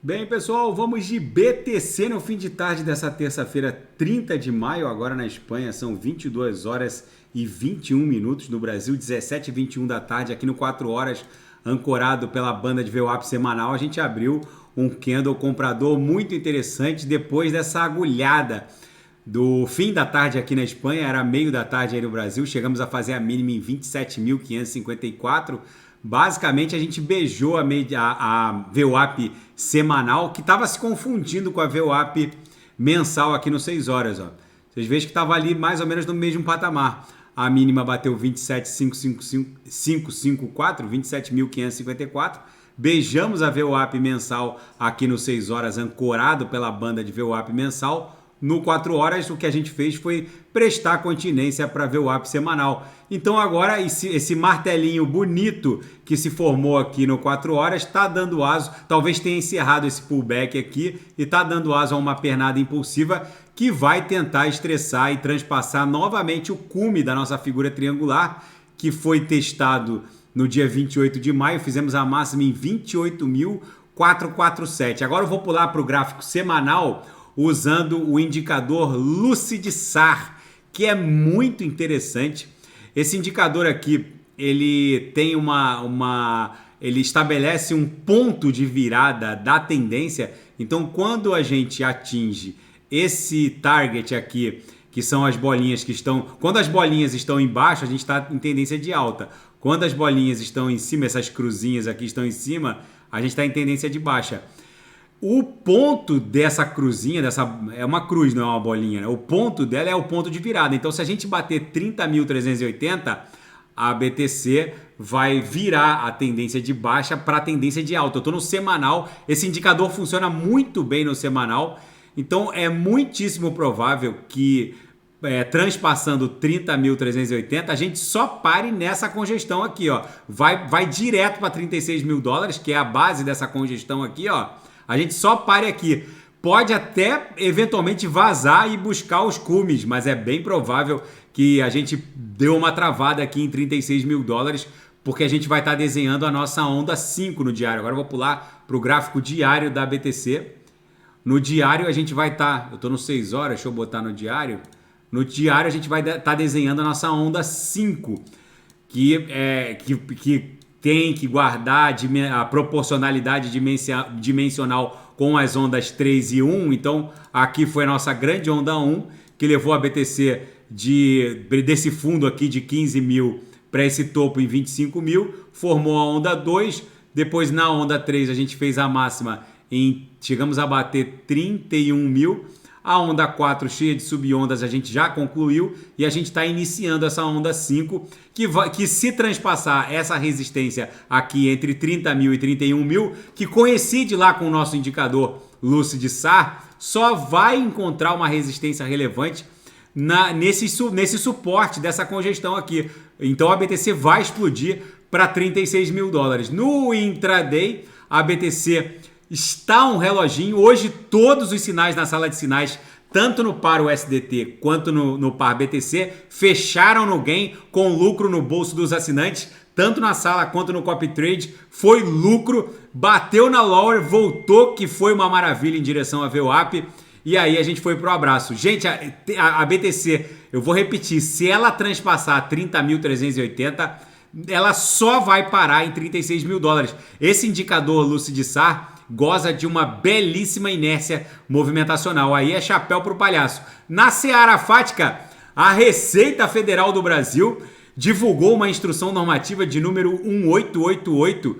Bem, pessoal, vamos de BTC no fim de tarde dessa terça-feira, 30 de maio, agora na Espanha, são 22 horas e 21 minutos, no Brasil 17h21 da tarde, aqui no 4 horas, ancorado pela banda de VWAP semanal, a gente abriu um candle comprador muito interessante depois dessa agulhada do fim da tarde aqui na Espanha, era meio da tarde aí no Brasil, chegamos a fazer a mínima em 27.554. Basicamente, a gente beijou a VWAP semanal, que estava se confundindo com a VWAP mensal aqui no 6 horas. Ó. Vocês veem que estava ali mais ou menos no mesmo patamar. A mínima bateu 27.554, 27.554. Beijamos a VWAP mensal aqui no 6 horas, ancorado pela banda de VWAP mensal. No 4 horas, o que a gente fez foi prestar continência para a VWAP semanal. Então agora esse martelinho bonito que se formou aqui no 4 horas está dando aso, talvez tenha encerrado esse pullback aqui e está dando aso a uma pernada impulsiva que vai tentar estressar e transpassar novamente o cume da nossa figura triangular, que foi testado no dia 28 de maio, fizemos a máxima em 28.447. Agora eu vou pular para o gráfico semanal, usando o indicador Lucid-SAR, que é muito interessante. Esse indicador aqui, ele tem ele estabelece um ponto de virada da tendência. Então, quando a gente atinge esse target aqui, que são as bolinhas que estão... Quando as bolinhas estão embaixo, a gente está em tendência de alta. Quando as bolinhas estão em cima, essas cruzinhas aqui estão em cima, a gente está em tendência de baixa. O ponto dessa cruzinha, é uma cruz, não é uma bolinha, né? O ponto dela é o ponto de virada. Então, se a gente bater 30.380, a BTC vai virar a tendência de baixa para a tendência de alta. Eu estou no semanal, esse indicador funciona muito bem no semanal, então é muitíssimo provável que transpassando 30.380, a gente só pare nessa congestão aqui, ó. Vai direto para 36 mil dólares, que é a base dessa congestão aqui, ó. A gente só pare aqui. Pode até eventualmente vazar e buscar os cumes, mas é bem provável que a gente deu uma travada aqui em 36 mil dólares, porque a gente vai estar desenhando a nossa onda 5 no diário. Agora eu vou pular para o gráfico diário da BTC. No diário a gente vai estar... Eu estou no 6 horas, deixa eu botar no diário. No diário a gente vai estar desenhando a nossa onda 5, que tem que guardar a proporcionalidade dimensional com as ondas 3 e 1. Então, aqui foi a nossa grande onda 1, que levou a BTC desse fundo aqui de 15 mil para esse topo em 25 mil. Formou a onda 2. Depois, na onda 3, a gente fez a máxima chegamos a bater 31 mil. A onda 4, cheia de subondas, a gente já concluiu e a gente está iniciando essa onda 5, que se transpassar essa resistência aqui entre 30 mil e 31 mil, que coincide lá com o nosso indicador Lucid-SAR, só vai encontrar uma resistência relevante nesse suporte dessa congestão aqui. Então a BTC vai explodir para 36 mil dólares. No intraday, a BTC... está um reloginho. Hoje todos os sinais na sala de sinais, tanto no par USDT quanto no par BTC, fecharam no gain com lucro no bolso dos assinantes. Tanto na sala quanto no copy trade foi lucro, bateu na lower, voltou, que foi uma maravilha em direção à VWAP. E aí a gente foi pro abraço. Gente, a BTC, eu vou repetir, se ela transpassar 30.380, ela só vai parar em 36 mil dólares. Esse indicador Lucid-SAR goza de uma belíssima inércia movimentacional. Aí é chapéu para o palhaço. Na seara fática, a Receita Federal do Brasil divulgou uma instrução normativa de número 1888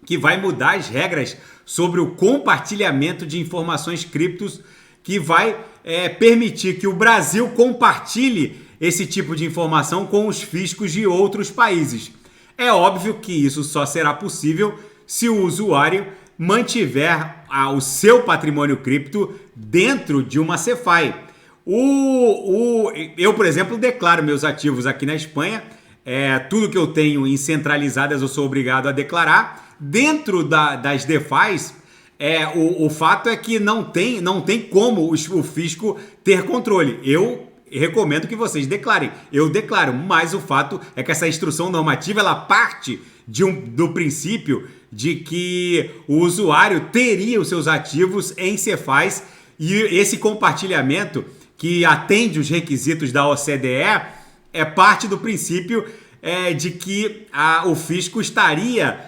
que vai mudar as regras sobre o compartilhamento de informações criptos, que vai permitir que o Brasil compartilhe esse tipo de informação com os fiscos de outros países. É óbvio que isso só será possível se o usuário mantiver o seu patrimônio cripto dentro de uma CeFi. Eu, por exemplo, declaro meus ativos aqui na Espanha. Tudo que eu tenho em centralizadas eu sou obrigado a declarar. Dentro das DeFis, o fato é que não tem como o fisco ter controle. Eu recomendo que vocês declarem. Eu declaro, mas o fato é que essa instrução normativa ela parte do princípio de que o usuário teria os seus ativos em Cefaz, e esse compartilhamento, que atende os requisitos da OCDE, é parte do princípio de que o fisco estaria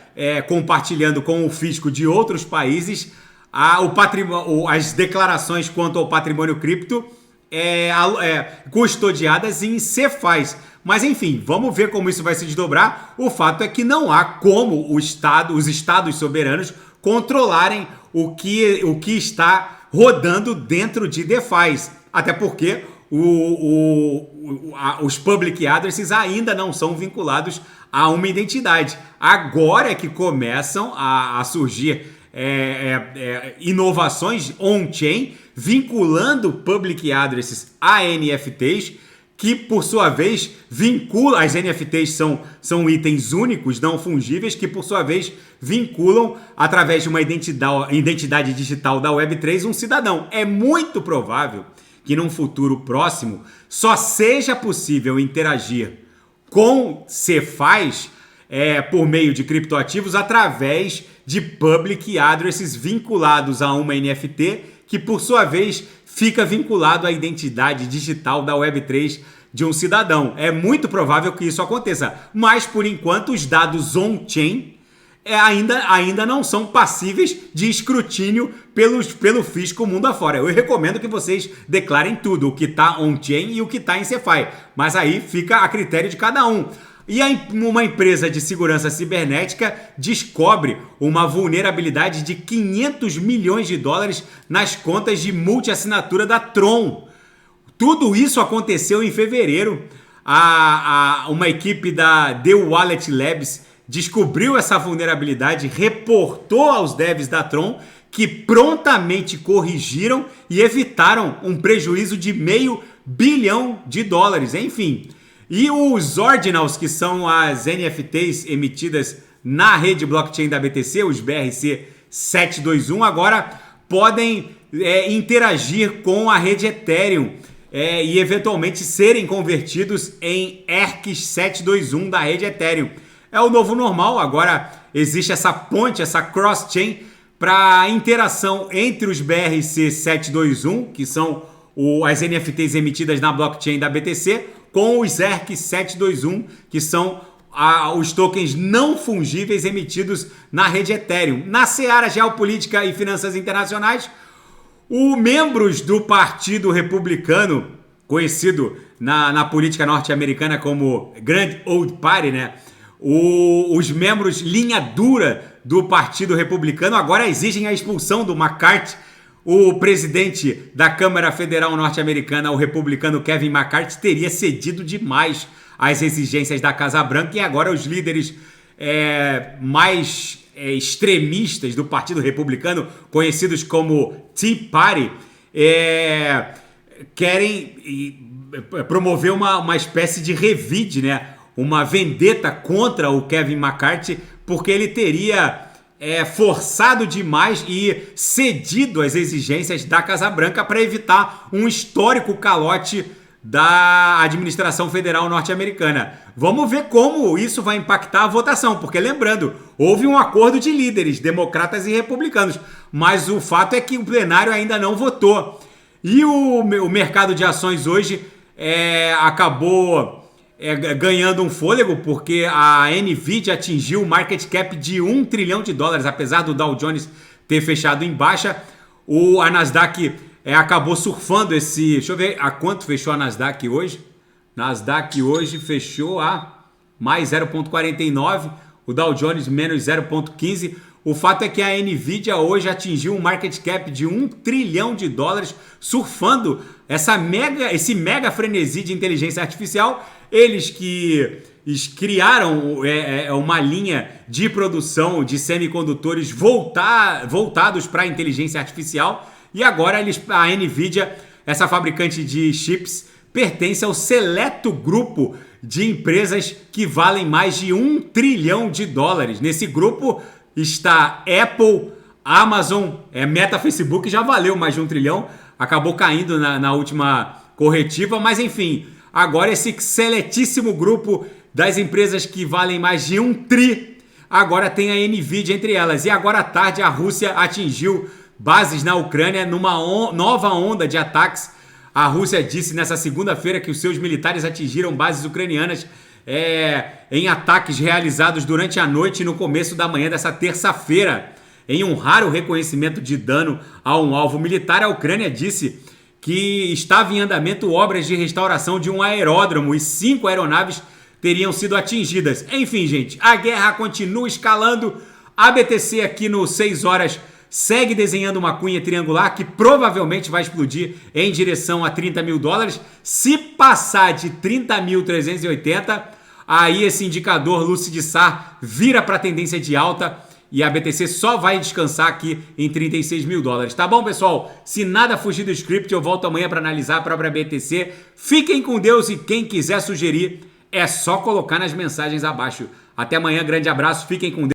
compartilhando com o fisco de outros países as declarações quanto ao patrimônio cripto custodiadas em Cefaz. Mas enfim, vamos ver como isso vai se desdobrar. O fato é que não há como os estados soberanos controlarem o que está rodando dentro de DeFi. Até porque os public addresses ainda não são vinculados a uma identidade. Agora é que começam a surgir inovações on-chain vinculando public addresses a NFTs, que por sua vez vinculam, as NFTs são itens únicos, não fungíveis, que por sua vez vinculam através de uma identidade digital da Web3 um cidadão. É muito provável que num futuro próximo só seja possível interagir com Cefaz por meio de criptoativos através de public addresses vinculados a uma NFT, que por sua vez fica vinculado à identidade digital da Web3 de um cidadão. É muito provável que isso aconteça, mas por enquanto os dados on-chain ainda não são passíveis de escrutínio pelo fisco mundo afora. Eu recomendo que vocês declarem tudo, o que está on-chain e o que está em Cefaz, mas aí fica a critério de cada um. E uma empresa de segurança cibernética descobre uma vulnerabilidade de 500 milhões de dólares nas contas de multiassinatura da Tron. Tudo isso aconteceu em fevereiro. Uma equipe da The Wallet Labs descobriu essa vulnerabilidade, reportou aos devs da Tron, que prontamente corrigiram e evitaram um prejuízo de $500 milhão. Enfim, e os Ordinals, que são as NFTs emitidas na rede blockchain da BTC, os BRC-721, agora podem interagir com a rede Ethereum e eventualmente serem convertidos em ERC-721 da rede Ethereum. É o novo normal. Agora existe essa ponte, essa cross-chain para interação entre os BRC-721, que são as NFTs emitidas na blockchain da BTC, com os ERC-721, que são os tokens não fungíveis emitidos na rede Ethereum. Na seara geopolítica e finanças internacionais, os membros do Partido Republicano, conhecido na política norte-americana como Grand Old Party, né? Os membros linha dura do Partido Republicano agora exigem a expulsão do McCarthy. O presidente da Câmara Federal norte-americana, o republicano Kevin McCarthy, teria cedido demais às exigências da Casa Branca, e agora os líderes mais extremistas do Partido Republicano, conhecidos como Tea Party, querem promover uma espécie de revide, né? Uma vendetta contra o Kevin McCarthy, porque ele teria forçado demais e cedido às exigências da Casa Branca para evitar um histórico calote da administração federal norte-americana. Vamos ver como isso vai impactar a votação, porque lembrando, houve um acordo de líderes, democratas e republicanos, mas o fato é que o plenário ainda não votou. E o mercado de ações hoje acabou ganhando um fôlego, porque a Nvidia atingiu o market cap de $1 trilhão, apesar do Dow Jones ter fechado em baixa. A Nasdaq acabou surfando esse... Deixa eu ver a quanto fechou a Nasdaq hoje. Nasdaq hoje fechou a mais 0,49, o Dow Jones menos 0,15. O fato é que a Nvidia hoje atingiu um market cap de $1 trilhão, surfando esse mega frenesi de inteligência artificial. Eles que criaram uma linha de produção de semicondutores voltados para a inteligência artificial, e agora a Nvidia, essa fabricante de chips, pertence ao seleto grupo de empresas que valem mais de $1 trilhão. Nesse grupo está Apple, Amazon, Meta, Facebook, já valeu mais de $1 trilhão, acabou caindo na última corretiva, mas enfim, agora esse seletíssimo grupo das empresas que valem mais de $1 tri agora tem a NVIDIA entre elas. E agora à tarde a Rússia atingiu bases na Ucrânia numa nova onda de ataques. A Rússia disse nessa segunda-feira que os seus militares atingiram bases ucranianas em ataques realizados durante a noite e no começo da manhã dessa terça-feira. Em um raro reconhecimento de dano a um alvo militar, a Ucrânia disse que estava em andamento obras de restauração de um aeródromo e 5 aeronaves teriam sido atingidas. Enfim, gente, a guerra continua escalando. A BTC aqui no 6 horas segue desenhando uma cunha triangular que provavelmente vai explodir em direção a 30 mil dólares. Se passar de 30.380, aí esse indicador Lucidissar vira para tendência de alta e a BTC só vai descansar aqui em 36 mil dólares. Tá bom, pessoal? Se nada fugir do script, eu volto amanhã para analisar a própria BTC. Fiquem com Deus e quem quiser sugerir, é só colocar nas mensagens abaixo. Até amanhã, grande abraço, fiquem com Deus.